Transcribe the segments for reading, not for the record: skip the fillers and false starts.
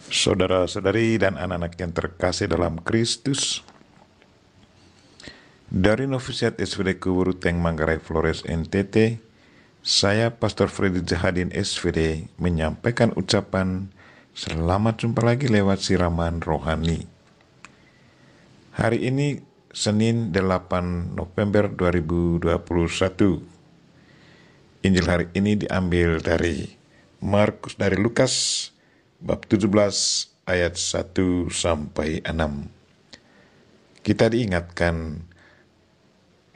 Saudara-saudari dan anak-anak yang terkasih dalam Kristus, dari Novisiat SVD Kuburuteng Manggarai Flores NTT, saya Pastor Freddy Jahadin SVD menyampaikan ucapan selamat jumpa lagi lewat siraman rohani. Hari ini Senin 8 November 2021. Injil hari ini diambil dari Lukas bab 17 ayat 1 sampai 6. Kita diingatkan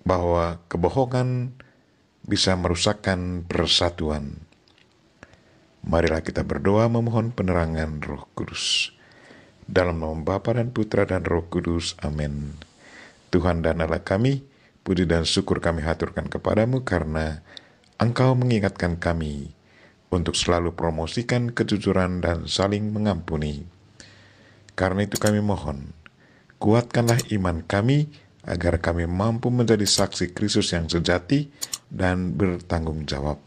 bahwa kebohongan bisa merusakkan persatuan. Marilah kita berdoa memohon penerangan Roh Kudus. Dalam nama Bapa dan Putra dan Roh Kudus. Amin. Tuhan dan Allah kami, puji dan syukur kami haturkan kepadamu karena Engkau mengingatkan kami untuk selalu promosikan kejujuran dan saling mengampuni. Karena itu kami mohon, kuatkanlah iman kami agar kami mampu menjadi saksi Kristus yang sejati dan bertanggung jawab.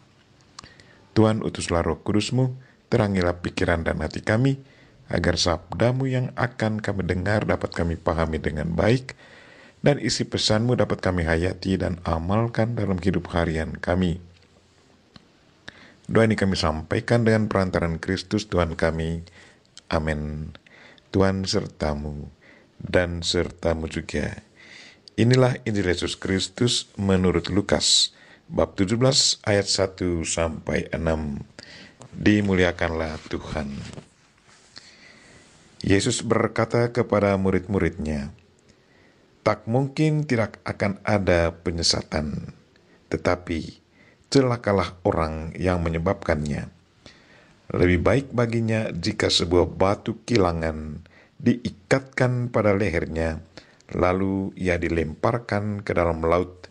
Tuhan, utuslah Roh Kudus-Mu, terangilah pikiran dan hati kami, agar sabda-Mu yang akan kami dengar dapat kami pahami dengan baik, dan isi pesan-Mu dapat kami hayati dan amalkan dalam hidup harian kami. Doa ini kami sampaikan dengan perantaran Kristus Tuhan kami. Amin. Tuhan sertamu dan sertamu juga. Inilah Injil Yesus Kristus menurut Lukas, bab 17 ayat 1 sampai 6. Dimuliakanlah Tuhan. Yesus berkata kepada murid-muridnya, "Tak mungkin tidak akan ada penyesatan, tetapi celakalah orang yang menyebabkannya. Lebih baik baginya jika sebuah batu kilangan diikatkan pada lehernya, lalu ia dilemparkan ke dalam laut,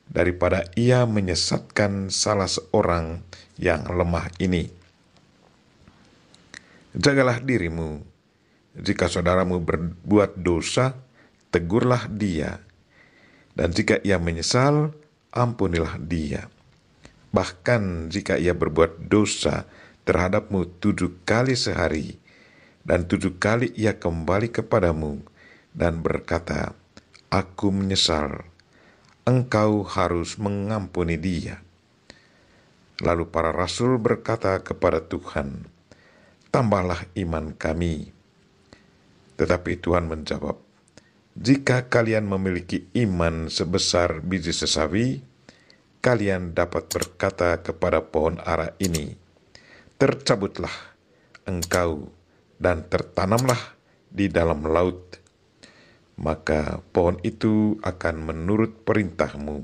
daripada ia menyesatkan salah seorang yang lemah ini. Jagalah dirimu. Jika saudaramu berbuat dosa, tegurlah dia. Dan jika ia menyesal, ampunilah dia. Bahkan jika ia berbuat dosa terhadapmu 7 kali sehari, dan 7 kali ia kembali kepadamu dan berkata, 'Aku menyesal,' engkau harus mengampuni dia." Lalu para rasul berkata kepada Tuhan, "Tambahlah iman kami." Tetapi Tuhan menjawab, "Jika kalian memiliki iman sebesar biji sesawi, kalian dapat berkata kepada pohon ara ini, 'Tercabutlah engkau dan tertanamlah di dalam laut,' maka pohon itu akan menurut perintahmu."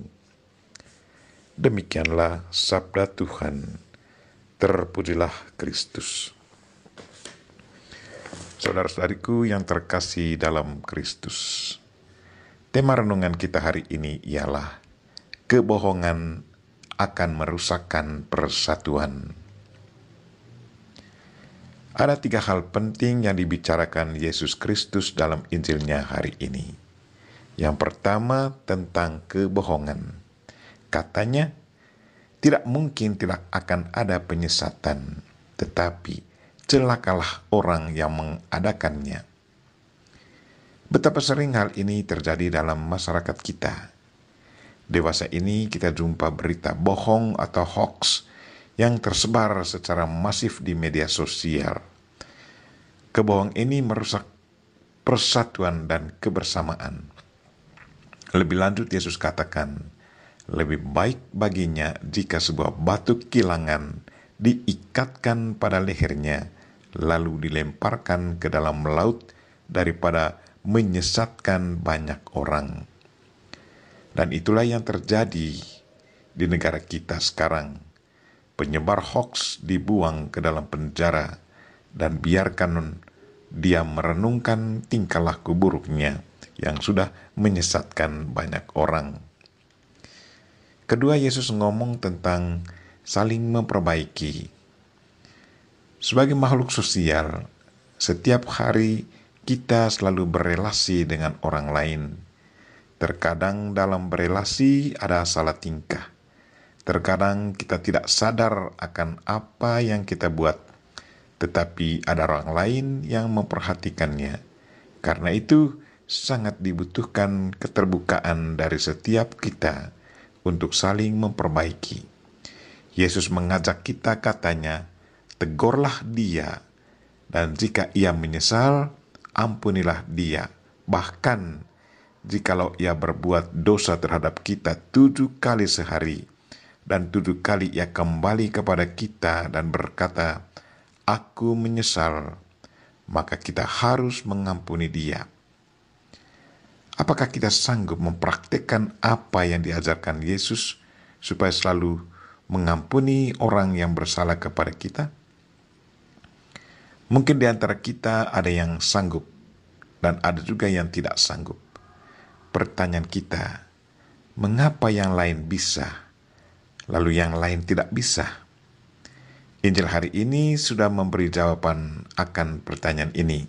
Demikianlah sabda Tuhan. Terpujilah Kristus. Saudara-saudariku yang terkasih dalam Kristus, tema renungan kita hari ini ialah kebohongan akan merusakkan persatuan. Ada 3 hal penting yang dibicarakan Yesus Kristus dalam Injilnya hari ini. Yang pertama tentang kebohongan. Katanya, tidak mungkin tidak akan ada penyesatan, tetapi celakalah orang yang mengadakannya. Betapa sering hal ini terjadi dalam masyarakat kita. Dewasa ini kita jumpa berita bohong atau hoax yang tersebar secara masif di media sosial. Kebohongan ini merusak persatuan dan kebersamaan. Lebih lanjut Yesus katakan, lebih baik baginya jika sebuah batu kilangan diikatkan pada lehernya, lalu dilemparkan ke dalam laut, daripada menyesatkan banyak orang. Dan itulah yang terjadi di negara kita sekarang. Penyebar hoax dibuang ke dalam penjara dan biarkan dia merenungkan tingkah laku buruknya yang sudah menyesatkan banyak orang. Kedua, Yesus ngomong tentang saling memperbaiki. Sebagai makhluk sosial, setiap hari kita selalu berelasi dengan orang lain. Terkadang dalam berelasi ada salah tingkah. Terkadang kita tidak sadar akan apa yang kita buat. tetapi ada orang lain yang memperhatikannya. Karena itu, sangat dibutuhkan keterbukaan dari setiap kita untuk saling memperbaiki. Yesus mengajak kita, katanya, tegurlah dia, dan jika ia menyesal, ampunilah dia. Bahkan, jikalau ia berbuat dosa terhadap kita 7 kali sehari, dan 7 kali ia kembali kepada kita dan berkata, aku menyesal, maka kita harus mengampuni dia. Apakah kita sanggup mempraktikkan apa yang diajarkan Yesus supaya selalu mengampuni orang yang bersalah kepada kita? Mungkin di antara kita ada yang sanggup dan ada juga yang tidak sanggup. Pertanyaan kita, mengapa yang lain bisa, lalu yang lain tidak bisa? Injil hari ini sudah memberi jawaban akan pertanyaan ini.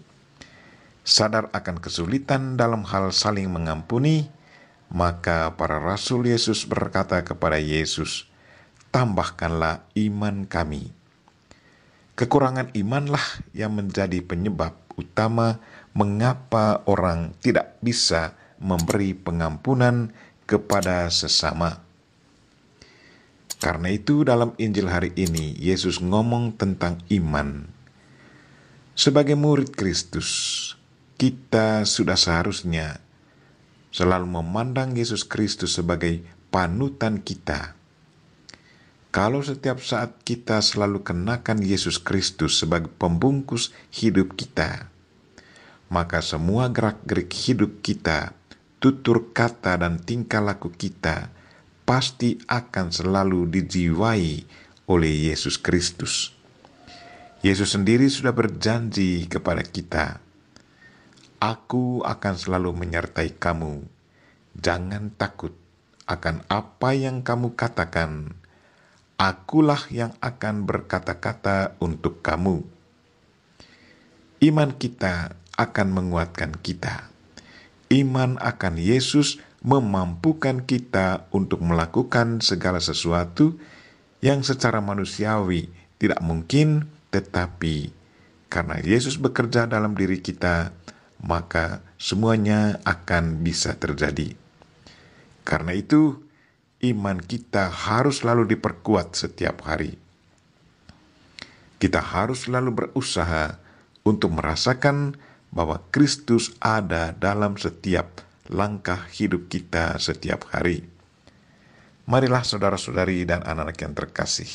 Sadar akan kesulitan dalam hal saling mengampuni, maka para rasul Yesus berkata kepada Yesus, tambahkanlah iman kami. Kekurangan imanlah yang menjadi penyebab utama mengapa orang tidak bisa memberi pengampunan kepada sesama. Karena itu dalam Injil hari ini, Yesus ngomong tentang iman. Sebagai murid Kristus, kita sudah seharusnya selalu memandang Yesus Kristus sebagai panutan kita. Kalau setiap saat kita selalu kenakan Yesus Kristus sebagai pembungkus hidup kita, maka semua gerak-gerik hidup kita, tutur kata dan tingkah laku kita pasti akan selalu dijiwai oleh Yesus Kristus. Yesus sendiri sudah berjanji kepada kita, aku akan selalu menyertai kamu. Jangan takut akan apa yang kamu katakan. Akulah yang akan berkata-kata untuk kamu. Iman kita akan menguatkan kita. Iman akan Yesus memampukan kita untuk melakukan segala sesuatu yang secara manusiawi tidak mungkin, tetapi karena Yesus bekerja dalam diri kita, maka semuanya akan bisa terjadi. Karena itu, iman kita harus selalu diperkuat setiap hari. Kita harus selalu berusaha untuk merasakan bahwa Kristus ada dalam setiap langkah hidup kita setiap hari. Marilah saudara-saudari dan anak-anak yang terkasih,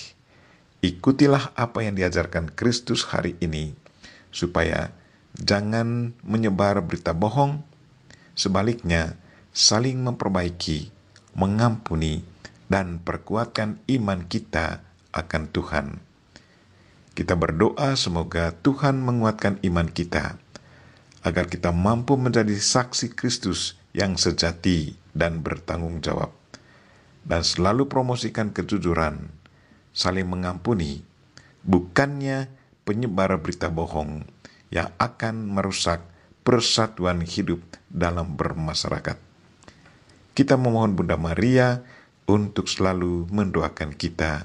ikutilah apa yang diajarkan Kristus hari ini, supaya jangan menyebar berita bohong, sebaliknya saling memperbaiki, mengampuni, dan perkuatkan iman kita akan Tuhan. Kita berdoa semoga Tuhan menguatkan iman kita, agar kita mampu menjadi saksi Kristus yang sejati dan bertanggung jawab, dan selalu promosikan kejujuran, saling mengampuni, bukannya penyebar berita bohong yang akan merusak persatuan hidup dalam bermasyarakat. Kita memohon Bunda Maria untuk selalu mendoakan kita.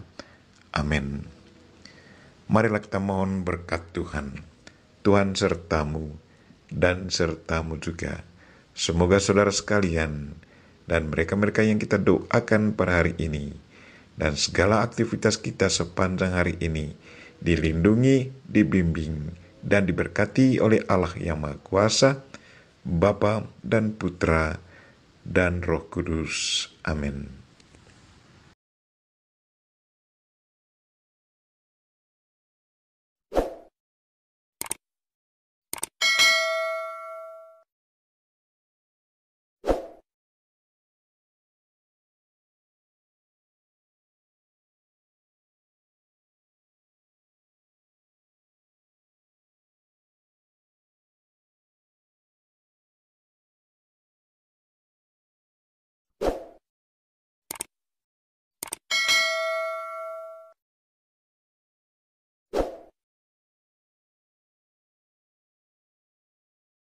Amin. Marilah kita mohon berkat Tuhan. Tuhan sertamu dan sertamu juga. Semoga saudara sekalian dan mereka-mereka yang kita doakan pada hari ini dan segala aktivitas kita sepanjang hari ini dilindungi, dibimbing, dan diberkati oleh Allah yang Maha Kuasa, Bapa dan Putra dan Roh Kudus. Amin.